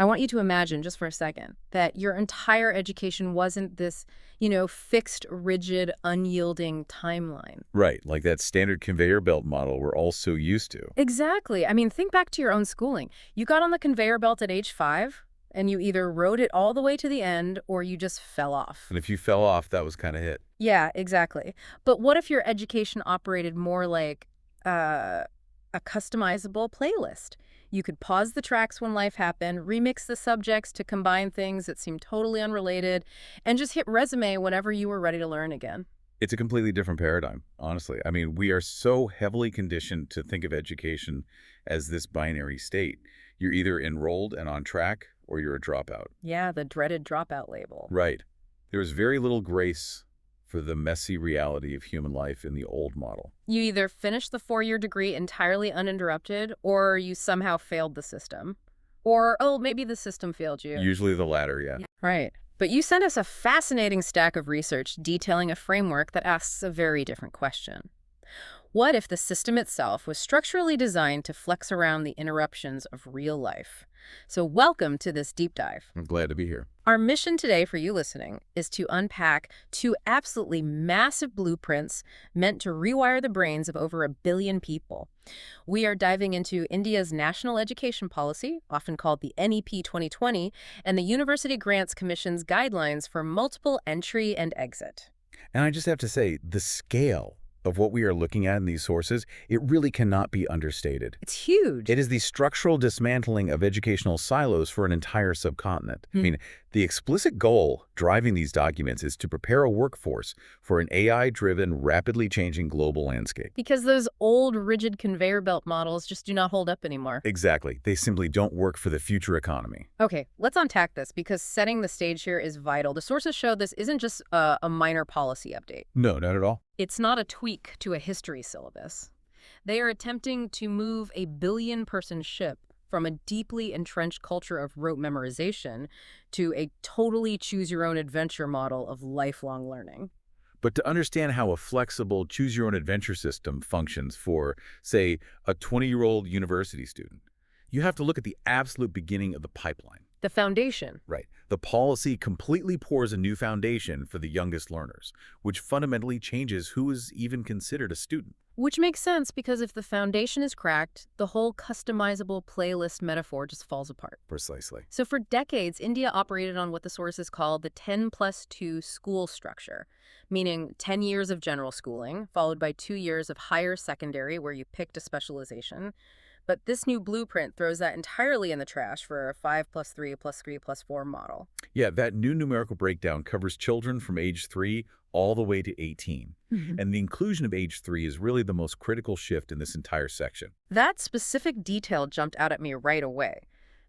I want you to imagine just for a second that your entire education wasn't this, fixed, rigid, unyielding timeline. Right, like that standard conveyor belt model we're all so used to. Exactly. I mean, think back to your own schooling. You got on the conveyor belt at age 5, and you either rode it all the way to the end or you just fell off. And if you fell off, that was kind of it. Yeah, exactly. But what if your education operated more like uh, a customizable playlist? You could pause the tracks when life happened, remix the subjects to combine things that seem totally unrelated, and just hit resume whenever you were ready to learn again. It's a completely different paradigm, honestly. I mean, we are so heavily conditioned to think of education as this binary state. You're either enrolled and on track, or you're a dropout. Yeah, the dreaded dropout label. Right. There's very little grace for the messy reality of human life in the old model. You either finish the 4-year degree entirely uninterrupted, or you somehow failed the system. Or, oh, maybe the system failed you. Usually the latter, yeah. Right. But you sent us a fascinating stack of research detailing a framework that asks a very different question. What if the system itself was structurally designed to flex around the interruptions of real life? So welcome to this deep dive. I'm glad to be here. Our mission today for you listening is to unpack 2 absolutely massive blueprints meant to rewire the brains of over 1 billion people. We are diving into India's National Education Policy, often called the NEP 2020, and the University Grants Commission's guidelines for multiple entry and exit. And I just have to say, the scale of what we are looking at in these sources, it really cannot be understated. It's huge. It is the structural dismantling of educational silos for an entire subcontinent. I mean, the explicit goal driving these documents is to prepare a workforce for an AI-driven, rapidly changing global landscape. Because those old, rigid conveyor belt models just do not hold up anymore. Exactly. They simply don't work for the future economy. Okay, let's unpack this because setting the stage here is vital. The sources show this isn't just a minor policy update. No, not at all. It's not a tweak to a history syllabus. They are attempting to move a billion-person ship from a deeply entrenched culture of rote memorization to a totally choose-your-own-adventure model of lifelong learning. But to understand how a flexible choose-your-own-adventure system functions for, say, a 20-year-old university student, you have to look at the absolute beginning of the pipeline. The foundation. Right. The policy completely pours a new foundation for the youngest learners, which fundamentally changes who is even considered a student. Which makes sense because if the foundation is cracked, the whole customizable playlist metaphor just falls apart. Precisely. So for decades, India operated on what the sources call the 10+2 school structure, meaning 10 years of general schooling, followed by 2 years of higher secondary where you picked a specialization. But this new blueprint throws that entirely in the trash for a 5+3+3+4 model. Yeah, that new numerical breakdown covers children from age 3 all the way to 18. And the inclusion of age 3 is really the most critical shift in this entire section. That specific detail jumped out at me right away.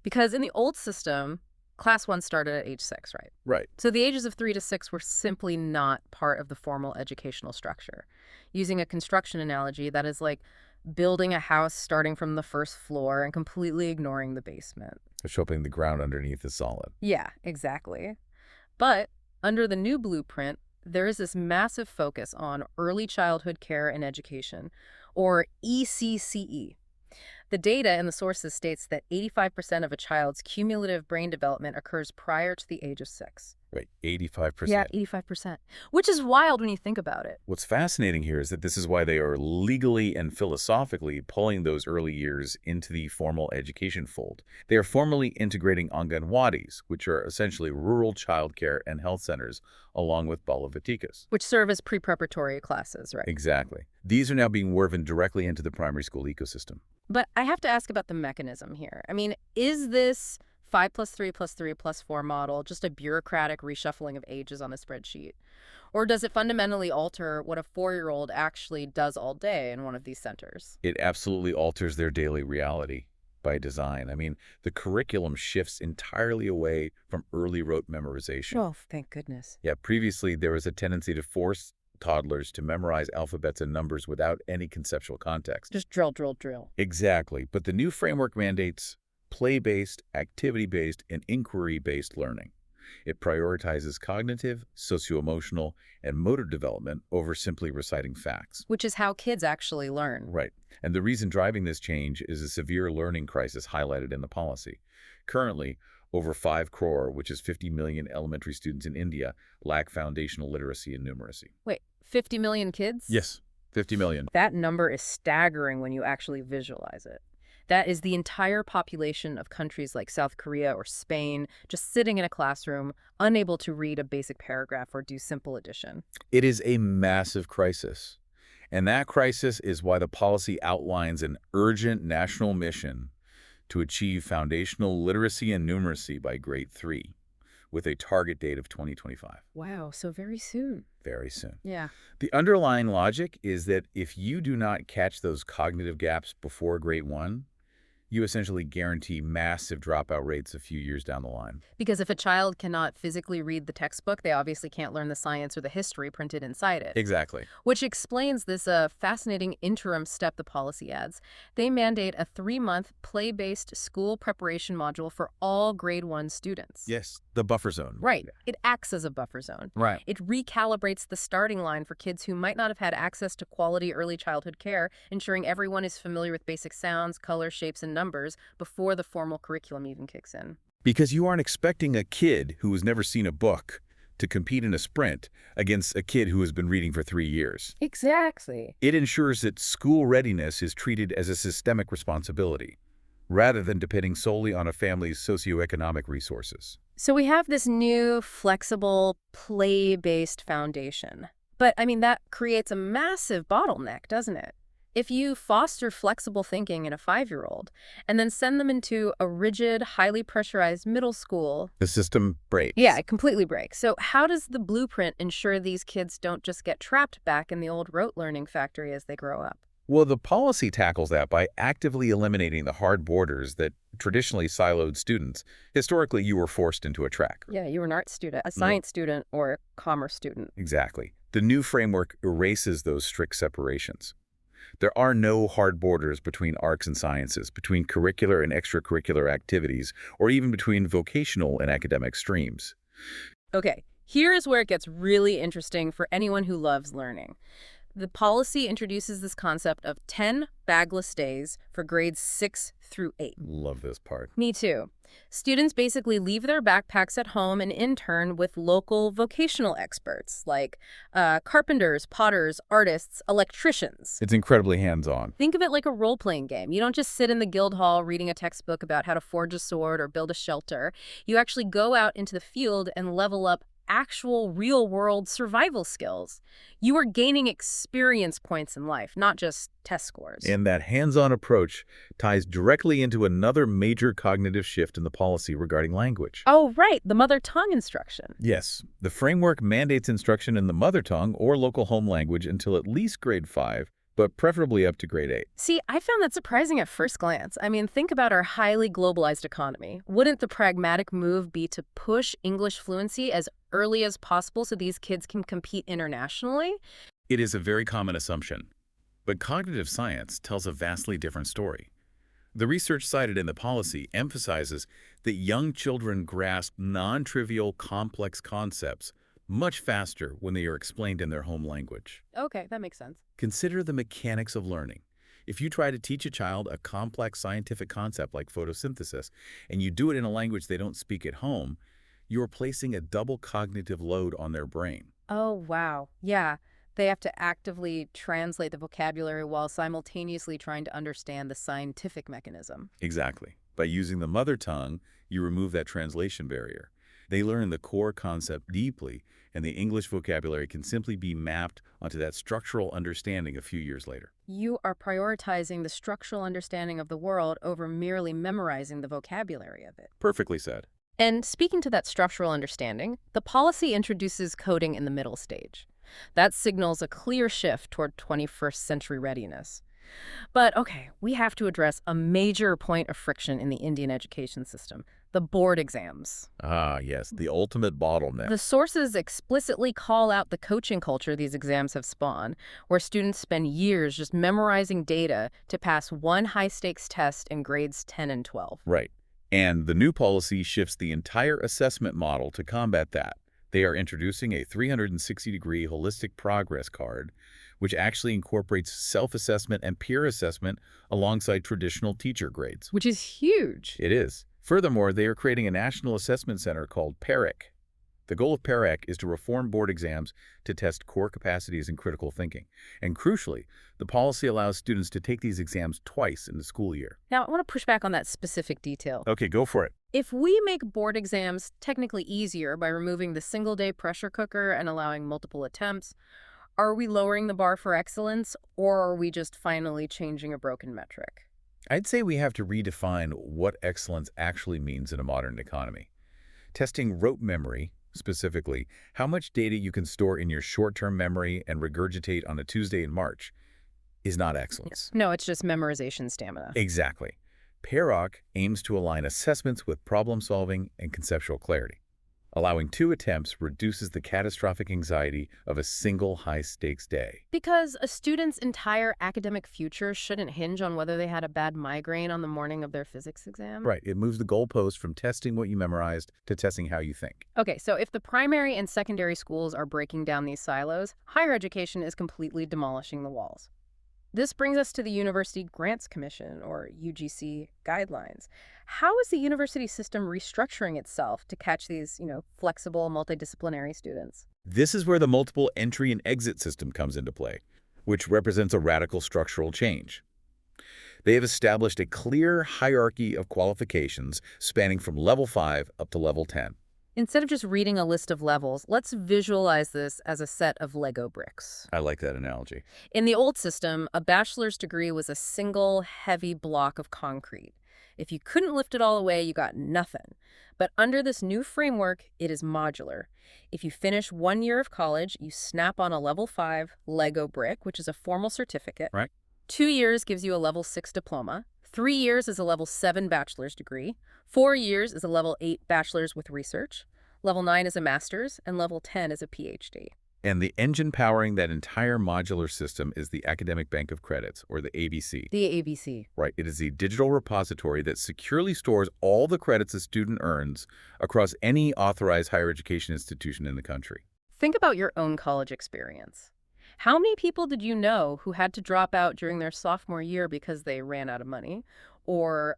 Because in the old system, Class 1 started at age 6, right? Right. So the ages of 3 to 6 were simply not part of the formal educational structure. Using a construction analogy, that is like building a house starting from the first floor and completely ignoring the basement. It's hoping the ground underneath is solid. Yeah, exactly. But under the new blueprint, there is this massive focus on early childhood care and education, or ECCE. The data in the sources states that 85% of a child's cumulative brain development occurs prior to the age of 6. Right, 85%. Yeah, 85%, which is wild when you think about it. What's fascinating here is that this is why they are legally and philosophically pulling those early years into the formal education fold. They are formally integrating Anganwadis, which are essentially rural childcare and health centers, along with Balavatikas. Which serve as pre-preparatory classes, right? Exactly. These are now being woven directly into the primary school ecosystem. But I have to ask about the mechanism here. I mean, is this 5+3+3+4 model just a bureaucratic reshuffling of ages on a spreadsheet? Or does it fundamentally alter what a 4-year-old actually does all day in one of these centers? It absolutely alters their daily reality by design. I mean, the curriculum shifts entirely away from early rote memorization. Oh, thank goodness. Yeah, previously there was a tendency to force toddlers to memorize alphabets and numbers without any conceptual context. Just drill, drill, drill. Exactly. But the new framework mandates play-based, activity-based, and inquiry-based learning. It prioritizes cognitive, socio-emotional, and motor development over simply reciting facts. Which is how kids actually learn. Right. And the reason driving this change is a severe learning crisis highlighted in the policy. Currently, Over 5 crore, which is 50 million elementary students in India, lack foundational literacy and numeracy. Wait, 50 million kids? Yes, 50 million. That number is staggering when you actually visualize it. That is the entire population of countries like South Korea or Spain just sitting in a classroom, unable to read a basic paragraph or do simple addition. It is a massive crisis. And that crisis is why the policy outlines an urgent national mission to achieve foundational literacy and numeracy by grade 3, with a target date of 2025. Wow, so very soon. Very soon. Yeah. The underlying logic is that if you do not catch those cognitive gaps before grade 1, you essentially guarantee massive dropout rates a few years down the line. Because if a child cannot physically read the textbook, they obviously can't learn the science or the history printed inside it. Exactly. Which explains this fascinating interim step the policy adds. They mandate a 3-month play-based school preparation module for all grade 1 students. Yes, the buffer zone. Right. It acts as a buffer zone. Right. It recalibrates the starting line for kids who might not have had access to quality early childhood care, ensuring everyone is familiar with basic sounds, colors, shapes, and numbers before the formal curriculum even kicks in. Because you aren't expecting a kid who has never seen a book to compete in a sprint against a kid who has been reading for 3 years. Exactly. It ensures that school readiness is treated as a systemic responsibility, rather than depending solely on a family's socioeconomic resources. So we have this new, flexible, play-based foundation. But, I mean, that creates a massive bottleneck, doesn't it? If you foster flexible thinking in a 5-year-old and then send them into a rigid, highly pressurized middle school... The system breaks. Yeah, it completely breaks. So how does the blueprint ensure these kids don't just get trapped back in the old rote learning factory as they grow up? Well, the policy tackles that by actively eliminating the hard borders that traditionally siloed students. Historically, you were forced into a track. Yeah, you were an art student, a science student, or a commerce student. Exactly. The new framework erases those strict separations. There are no hard borders between arts and sciences, between curricular and extracurricular activities, or even between vocational and academic streams. Okay, here is where it gets really interesting for anyone who loves learning. The policy introduces this concept of 10 bagless days for grades 6 through 8. Love this part. Me too. Students basically leave their backpacks at home and intern with local vocational experts like carpenters, potters, artists, electricians. It's incredibly hands-on. Think of it like a role-playing game. You don't just sit in the guild hall reading a textbook about how to forge a sword or build a shelter. You actually go out into the field and level up actual real-world survival skills. You are gaining experience points in life, not just test scores. And that hands-on approach ties directly into another major cognitive shift in the policy regarding language. Oh, right, the mother tongue instruction. Yes, the framework mandates instruction in the mother tongue or local home language until at least grade 5, but preferably up to grade 8. See, I found that surprising at first glance. I mean, think about our highly globalized economy. Wouldn't the pragmatic move be to push English fluency as early as possible so these kids can compete internationally? It is a very common assumption, but cognitive science tells a vastly different story. The research cited in the policy emphasizes that young children grasp non-trivial, complex concepts much faster when they are explained in their home language. Okay, that makes sense. Consider the mechanics of learning. If you try to teach a child a complex scientific concept like photosynthesis, and you do it in a language they don't speak at home, you are placing a double cognitive load on their brain. Oh, wow. Yeah, they have to actively translate the vocabulary while simultaneously trying to understand the scientific mechanism. Exactly. By using the mother tongue, you remove that translation barrier. They learn the core concept deeply, and the English vocabulary can simply be mapped onto that structural understanding a few years later. You are prioritizing the structural understanding of the world over merely memorizing the vocabulary of it. Perfectly said. And speaking to that structural understanding, the policy introduces coding in the middle stage. That signals a clear shift toward 21st century readiness. But okay, we have to address a major point of friction in the Indian education system, the board exams. Ah, yes, the ultimate bottleneck. The sources explicitly call out the coaching culture these exams have spawned, where students spend years just memorizing data to pass one high-stakes test in grades 10 and 12. Right. And the new policy shifts the entire assessment model to combat that. They are introducing a 360-degree holistic progress card, which actually incorporates self-assessment and peer assessment alongside traditional teacher grades. Which is huge. It is. Furthermore, they are creating a national assessment center called PERIC. The goal of PERIC is to reform board exams to test core capacities and critical thinking. And crucially, the policy allows students to take these exams twice in the school year. Now, I want to push back on that specific detail. Okay, go for it. If we make board exams technically easier by removing the single-day pressure cooker and allowing multiple attempts, are we lowering the bar for excellence, or are we just finally changing a broken metric? I'd say we have to redefine what excellence actually means in a modern economy. Testing rote memory, specifically, how much data you can store in your short-term memory and regurgitate on a Tuesday in March, is not excellence. No, it's just memorization stamina. Exactly. PEROC aims to align assessments with problem-solving and conceptual clarity. Allowing 2 attempts reduces the catastrophic anxiety of a single high-stakes day. Because a student's entire academic future shouldn't hinge on whether they had a bad migraine on the morning of their physics exam. Right. It moves the goalpost from testing what you memorized to testing how you think. Okay, so if the primary and secondary schools are breaking down these silos, higher education is completely demolishing the walls. This brings us to the University Grants Commission, or UGC, guidelines. How is the university system restructuring itself to catch these, flexible, multidisciplinary students? This is where the multiple entry and exit system comes into play, which represents a radical structural change. They have established a clear hierarchy of qualifications spanning from level 5 up to level 10. Instead of just reading a list of levels, let's visualize this as a set of Lego bricks. I like that analogy. In the old system, a bachelor's degree was a single, heavy block of concrete. If you couldn't lift it all away, you got nothing. But under this new framework, it is modular. If you finish 1 year of college, you snap on a level 5 Lego brick, which is a formal certificate. Right. 2 years gives you a level 6 diploma. 3 years is a level 7 bachelor's degree. 4 years is a level 8 bachelor's with research. Level 9 is a master's, and level 10 is a PhD. And the engine powering that entire modular system is the Academic Bank of Credits, or the ABC. The ABC. Right. It is a digital repository that securely stores all the credits a student earns across any authorized higher education institution in the country. Think about your own college experience. How many people did you know who had to drop out during their sophomore year because they ran out of money, or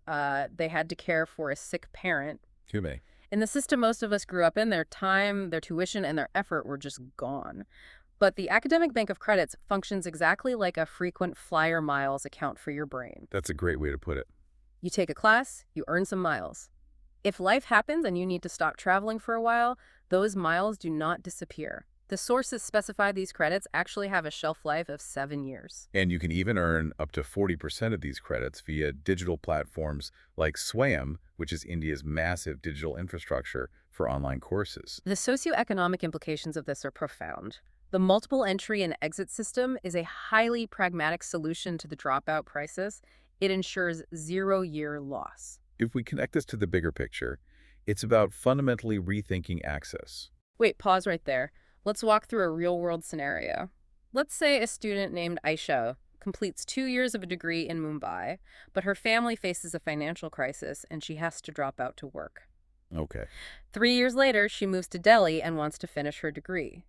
they had to care for a sick parent? Too many. In the system most of us grew up in, their time, their tuition, and their effort were just gone. But the Academic Bank of Credits functions exactly like a frequent flyer miles account for your brain. That's a great way to put it. You take a class, you earn some miles. If life happens and you need to stop traveling for a while, those miles do not disappear. The sources specify these credits actually have a shelf life of 7 years. And you can even earn up to 40% of these credits via digital platforms like SWAYAM, which is India's massive digital infrastructure for online courses. The socioeconomic implications of this are profound. The multiple entry and exit system is a highly pragmatic solution to the dropout crisis. It ensures 0-year loss. If we connect this to the bigger picture, it's about fundamentally rethinking access. Wait, pause right there. Let's walk through a real-world scenario. Let's say a student named Aisha completes 2 years of a degree in Mumbai, but her family faces a financial crisis and she has to drop out to work. Okay. 3 years later, she moves to Delhi and wants to finish her degree.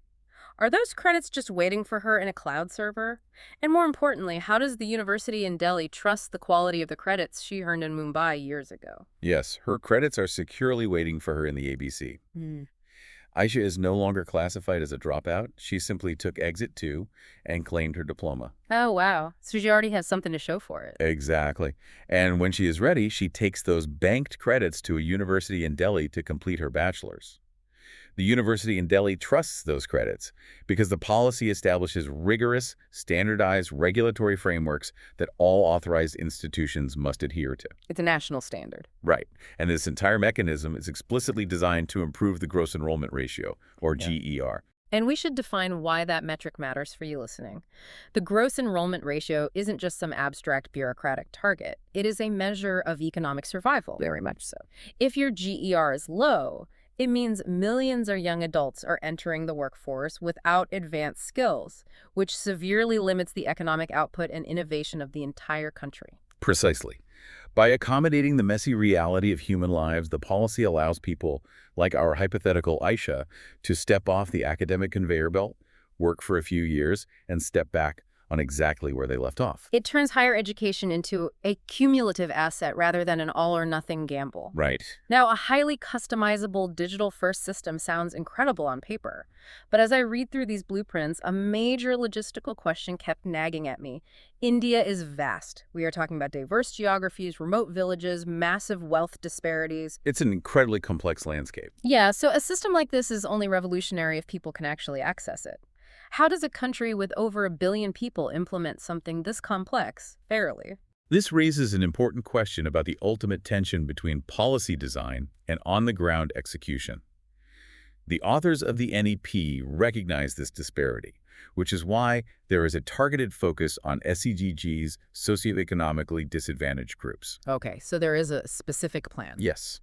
Are those credits just waiting for her in a cloud server? And more importantly, how does the university in Delhi trust the quality of the credits she earned in Mumbai years ago? Yes, her credits are securely waiting for her in the ABC. Aisha is no longer classified as a dropout. She simply took Exit 2 and claimed her diploma. Oh, wow. So she already has something to show for it. Exactly. And when she is ready, she takes those banked credits to a university in Delhi to complete her bachelor's. The university in Delhi trusts those credits because the policy establishes rigorous, standardized regulatory frameworks that all authorized institutions must adhere to. It's a national standard. Right. And this entire mechanism is explicitly designed to improve the gross enrollment ratio, or GER. And we should define why that metric matters for you listening. The gross enrollment ratio isn't just some abstract bureaucratic target. It is a measure of economic survival. Very much so. If your GER is low, it means millions of young adults are entering the workforce without advanced skills, which severely limits the economic output and innovation of the entire country. Precisely. By accommodating the messy reality of human lives, the policy allows people, like our hypothetical Aisha, to step off the academic conveyor belt, work for a few years, and step back on exactly where they left off. It turns higher education into a cumulative asset rather than an all-or-nothing gamble. Right. Now, a highly customizable digital-first system sounds incredible on paper. But as I read through these blueprints, a major logistical question kept nagging at me. India is vast. We are talking about diverse geographies, remote villages, massive wealth disparities. It's an incredibly complex landscape. Yeah, so a system like this is only revolutionary if people can actually access it. How does a country with over 1 billion people implement something this complex fairly? This raises an important question about the ultimate tension between policy design and on-the-ground execution. The authors of the NEP recognize this disparity, which is why there is a targeted focus on SEGG's socioeconomically disadvantaged groups. Okay, so there is a specific plan. Yes,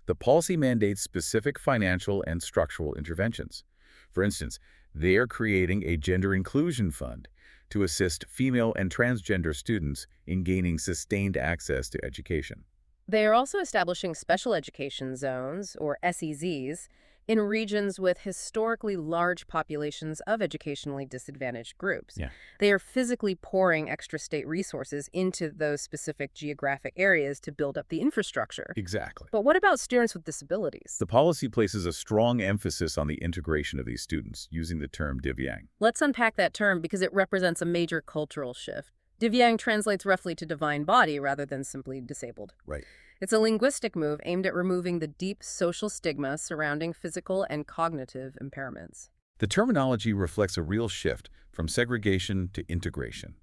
the policy mandates specific financial and structural interventions. For instance, they are creating a gender inclusion fund to assist female and transgender students in gaining sustained access to education. They are also establishing special education zones, or SEZs, in regions with historically large populations of educationally disadvantaged groups. Yeah. They are physically pouring extra state resources into those specific geographic areas to build up the infrastructure. Exactly. But what about students with disabilities? The policy places a strong emphasis on the integration of these students, using the term Divyang. Let's unpack that term because it represents a major cultural shift. Divyang translates roughly to divine body rather than simply disabled. Right. It's a linguistic move aimed at removing the deep social stigma surrounding physical and cognitive impairments. The terminology reflects a real shift from segregation to integration.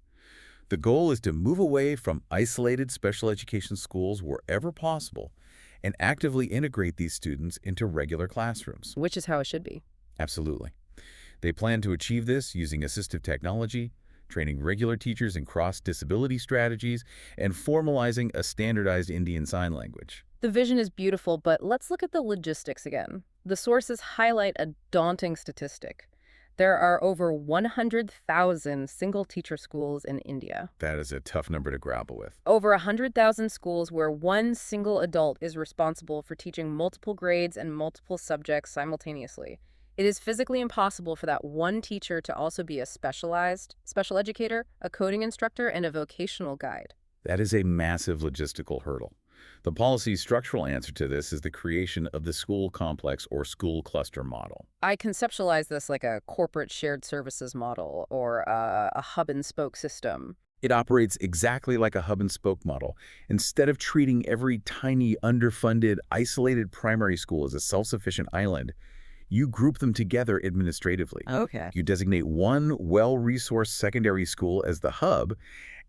The goal is to move away from isolated special education schools wherever possible and actively integrate these students into regular classrooms. Which is how it should be. Absolutely. They plan to achieve this using assistive technology, training regular teachers in cross-disability strategies, and formalizing a standardized Indian Sign Language. The vision is beautiful, but let's look at the logistics again. The sources highlight a daunting statistic. There are over 100,000 single-teacher schools in India. That is a tough number to grapple with. Over 100,000 schools where one single adult is responsible for teaching multiple grades and multiple subjects simultaneously. It is physically impossible for that one teacher to also be a special educator, a coding instructor, and a vocational guide. That is a massive logistical hurdle. The policy's structural answer to this is the creation of the school complex or school cluster model. I conceptualize this like a corporate shared services model or a hub-and-spoke system. It operates exactly like a hub-and-spoke model. Instead of treating every tiny, underfunded, isolated primary school as a self-sufficient island, you group them together administratively. Okay. You designate one well-resourced secondary school as the hub,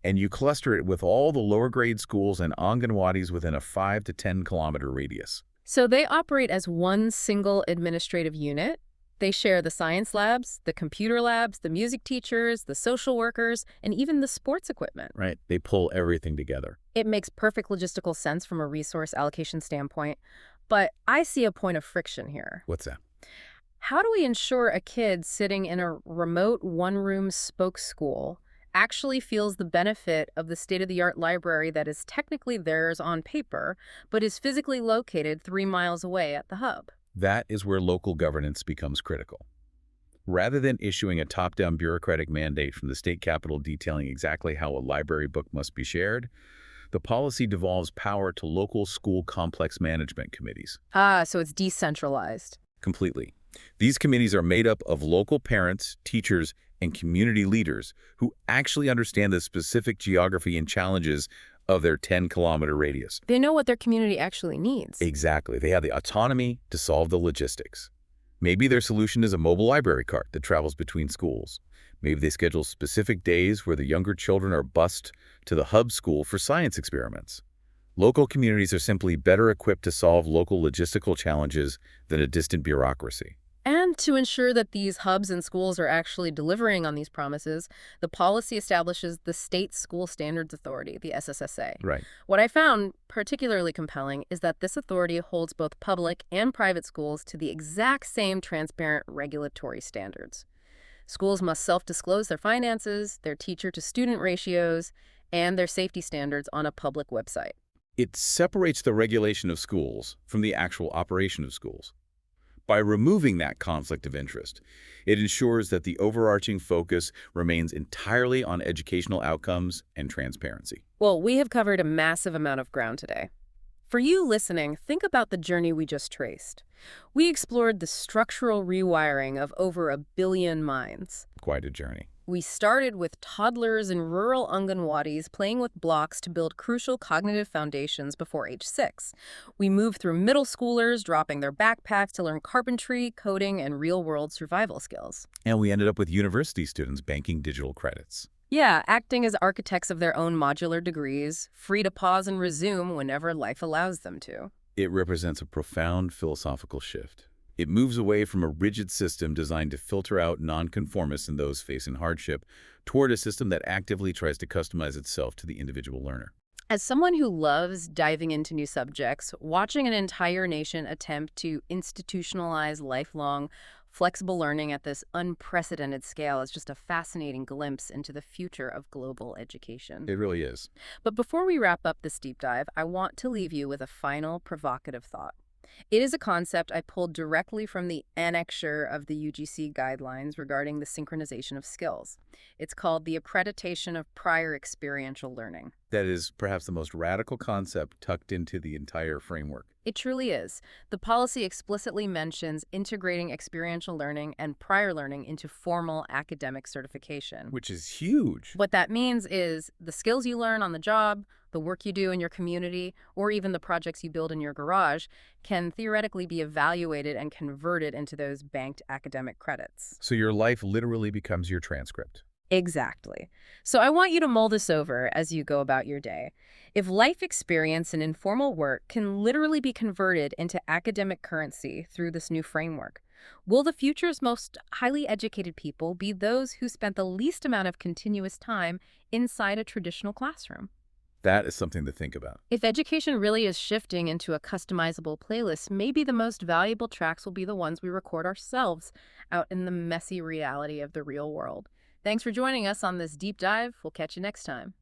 and you cluster it with all the lower-grade schools and Anganwadis within a 5 to 10-kilometer radius. So they operate as one single administrative unit. They share the science labs, the computer labs, the music teachers, the social workers, and even the sports equipment. Right. They pull everything together. It makes perfect logistical sense from a resource allocation standpoint, but I see a point of friction here. What's that? How do we ensure a kid sitting in a remote one-room spoke school actually feels the benefit of the state-of-the-art library that is technically theirs on paper, but is physically located 3 miles away at the hub? That is where local governance becomes critical. Rather than issuing a top-down bureaucratic mandate from the state capital detailing exactly how a library book must be shared, the policy devolves power to local school complex management committees. Ah, so it's decentralized. Completely. These committees are made up of local parents, teachers, and community leaders who actually understand the specific geography and challenges of their 10-kilometer radius. They know what their community actually needs. Exactly. They have the autonomy to solve the logistics. Maybe their solution is a mobile library cart that travels between schools. Maybe they schedule specific days where the younger children are bused to the hub school for science experiments. Local communities are simply better equipped to solve local logistical challenges than a distant bureaucracy. And to ensure that these hubs and schools are actually delivering on these promises, the policy establishes the State School Standards Authority, the SSSA. Right. What I found particularly compelling is that this authority holds both public and private schools to the exact same transparent regulatory standards. Schools must self-disclose their finances, their teacher-to-student ratios, and their safety standards on a public website. It separates the regulation of schools from the actual operation of schools. By removing that conflict of interest, it ensures that the overarching focus remains entirely on educational outcomes and transparency. Well, we have covered a massive amount of ground today. For you listening, think about the journey we just traced. We explored the structural rewiring of over 1 billion minds. Quite a journey. We started with toddlers in rural Anganwadis playing with blocks to build crucial cognitive foundations before age 6. We moved through middle schoolers dropping their backpacks to learn carpentry, coding, and real-world survival skills. And we ended up with university students banking digital credits. Yeah, acting as architects of their own modular degrees, free to pause and resume whenever life allows them to. It represents a profound philosophical shift. It moves away from a rigid system designed to filter out nonconformists and those facing hardship toward a system that actively tries to customize itself to the individual learner. As someone who loves diving into new subjects, watching an entire nation attempt to institutionalize lifelong, flexible learning at this unprecedented scale is just a fascinating glimpse into the future of global education. It really is. But before we wrap up this deep dive, I want to leave you with a final provocative thought. It is a concept I pulled directly from the annexure of the UGC guidelines regarding the synchronization of skills. It's called the accreditation of prior experiential learning. That is perhaps the most radical concept tucked into the entire framework. It truly is. The policy explicitly mentions integrating experiential learning and prior learning into formal academic certification. Which is huge. What that means is the skills you learn on the job, the work you do in your community, or even the projects you build in your garage can theoretically be evaluated and converted into those banked academic credits. So your life literally becomes your transcript. Exactly. So I want you to mull this over as you go about your day. If life experience and informal work can literally be converted into academic currency through this new framework, will the future's most highly educated people be those who spent the least amount of continuous time inside a traditional classroom? That is something to think about. If education really is shifting into a customizable playlist, maybe the most valuable tracks will be the ones we record ourselves out in the messy reality of the real world. Thanks for joining us on this deep dive. We'll catch you next time.